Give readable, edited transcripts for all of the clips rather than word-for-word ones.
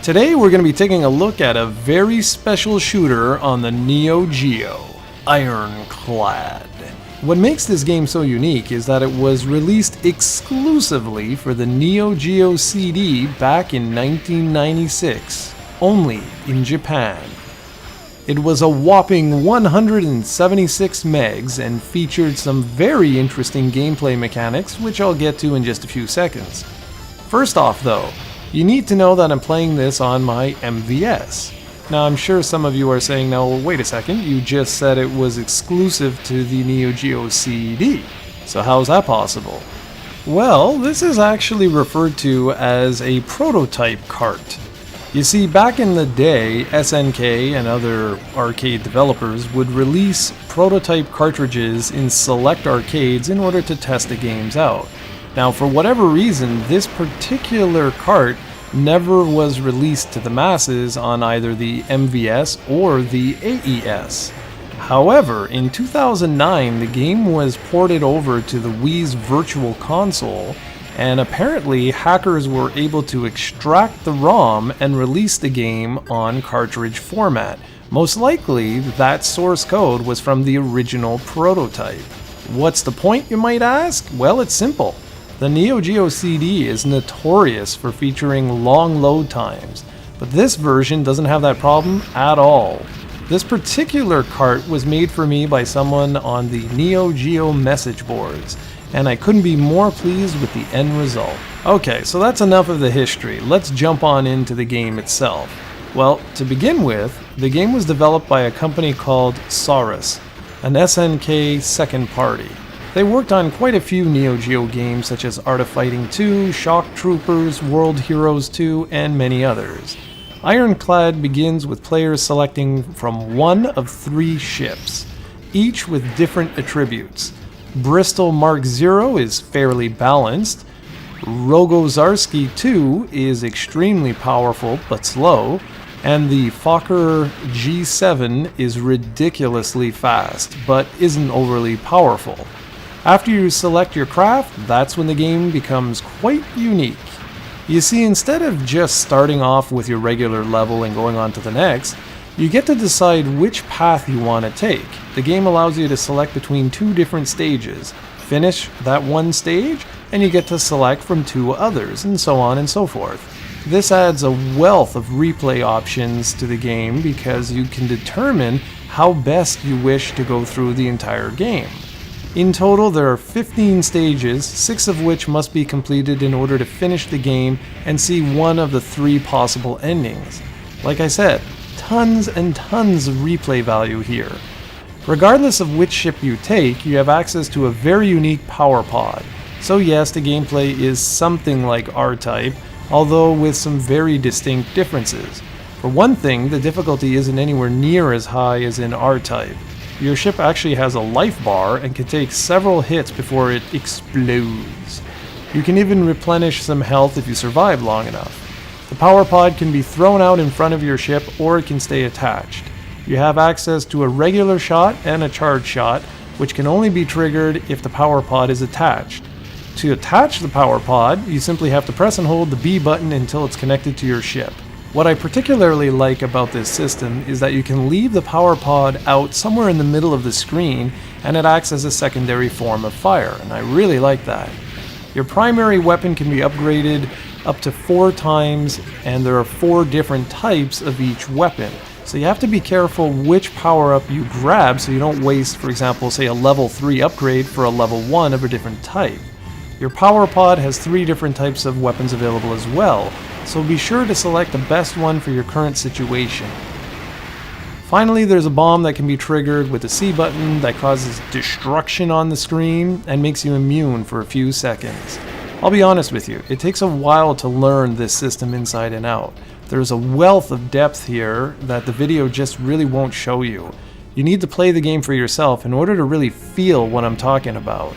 Today we're going to be taking a look at a very special shooter on the Neo Geo, Ironclad. What makes this game so unique is that it was released exclusively for the Neo Geo CD back in 1996, only in Japan. It was a whopping 176 megs and featured some very interesting gameplay mechanics, which I'll get to in just a few seconds. First off though, you need to know that I'm playing this on my MVS. Now I'm sure some of you are saying, now wait a second, you just said it was exclusive to the Neo Geo CD, so how's that possible? Well, this is actually referred to as a prototype cart. You see, back in the day, SNK and other arcade developers would release prototype cartridges in select arcades in order to test the games out. Now, for whatever reason, this particular cart never was released to the masses on either the MVS or the AES. However, in 2009, the game was ported over to the Wii's Virtual Console, and apparently hackers were able to extract the ROM and release the game on cartridge format. Most likely, that source code was from the original prototype. What's the point, you might ask? Well, it's simple. The Neo Geo CD is notorious for featuring long load times, but this version doesn't have that problem at all. This particular cart was made for me by someone on the Neo Geo message boards, and I couldn't be more pleased with the end result. Okay, so that's enough of the history. Let's jump on into the game itself. Well, to begin with, the game was developed by a company called Saurus, an SNK second party. They worked on quite a few Neo Geo games such as Art of Fighting 2, Shock Troopers, World Heroes 2, and many others. Ironclad begins with players selecting from one of 3 ships, each with different attributes. Bristol Mark 0 is fairly balanced, Rogozarski 2 is extremely powerful but slow, and the Fokker G7 is ridiculously fast but isn't overly powerful. After you select your craft, that's when the game becomes quite unique. You see, instead of just starting off with your regular level and going on to the next, you get to decide which path you want to take. The game allows you to select between 2 different stages. Finish that one stage, and you get to select from 2 others, and so on and so forth. This adds a wealth of replay options to the game because you can determine how best you wish to go through the entire game. In total, there are 15 stages, 6 of which must be completed in order to finish the game and see one of the 3 possible endings. Like I said, tons and tons of replay value here. Regardless of which ship you take, you have access to a very unique power pod. So yes, the gameplay is something like R-Type, although with some very distinct differences. For one thing, the difficulty isn't anywhere near as high as in R-Type. Your ship actually has a life bar and can take several hits before it explodes. You can even replenish some health if you survive long enough. The power pod can be thrown out in front of your ship or it can stay attached. You have access to a regular shot and a charge shot, which can only be triggered if the power pod is attached. To attach the power pod, you simply have to press and hold the B button until it's connected to your ship. What I particularly like about this system is that you can leave the power pod out somewhere in the middle of the screen and it acts as a secondary form of fire, and I really like that. Your primary weapon can be upgraded up to 4 times, and there are 4 different types of each weapon. So you have to be careful which power-up you grab so you don't waste, for example, say a level 3 upgrade for a level 1 of a different type. Your power pod has 3 different types of weapons available as well, so be sure to select the best one for your current situation. Finally, there's a bomb that can be triggered with the C button that causes destruction on the screen and makes you immune for a few seconds. I'll be honest with you, it takes a while to learn this system inside and out. There's a wealth of depth here that the video just really won't show you. You need to play the game for yourself in order to really feel what I'm talking about.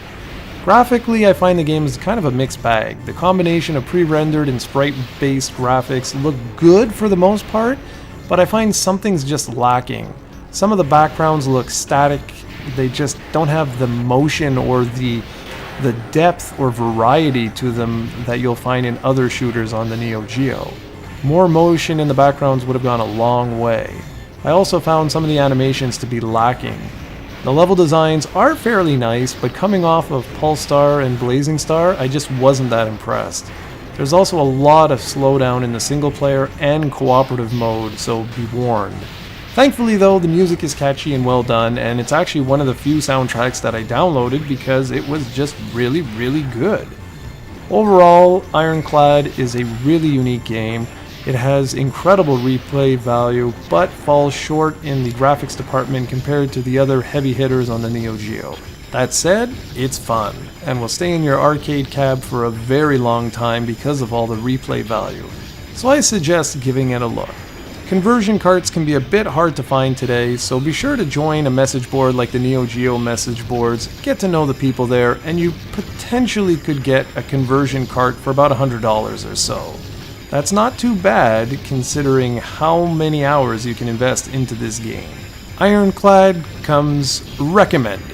Graphically, I find the game is kind of a mixed bag. The combination of pre-rendered and sprite-based graphics look good for the most part, but I find something's just lacking. Some of the backgrounds look static, they just don't have the motion or the depth or variety to them that you'll find in other shooters on the Neo Geo. More motion in the backgrounds would have gone a long way. I also found some of the animations to be lacking. The level designs are fairly nice, but coming off of Pulstar and Blazing Star, I just wasn't that impressed. There's also a lot of slowdown in the single player and cooperative mode, so be warned. Thankfully though, the music is catchy and well done, and it's actually one of the few soundtracks that I downloaded because it was just really, really good. Overall, Ironclad is a really unique game. It has incredible replay value, but falls short in the graphics department compared to the other heavy hitters on the Neo Geo. That said, it's fun, and will stay in your arcade cab for a very long time because of all the replay value, so I suggest giving it a look. Conversion carts can be a bit hard to find today, so be sure to join a message board like the Neo Geo message boards, get to know the people there, and you potentially could get a conversion cart for about $100 or so. That's not too bad considering how many hours you can invest into this game. Ironclad comes recommended.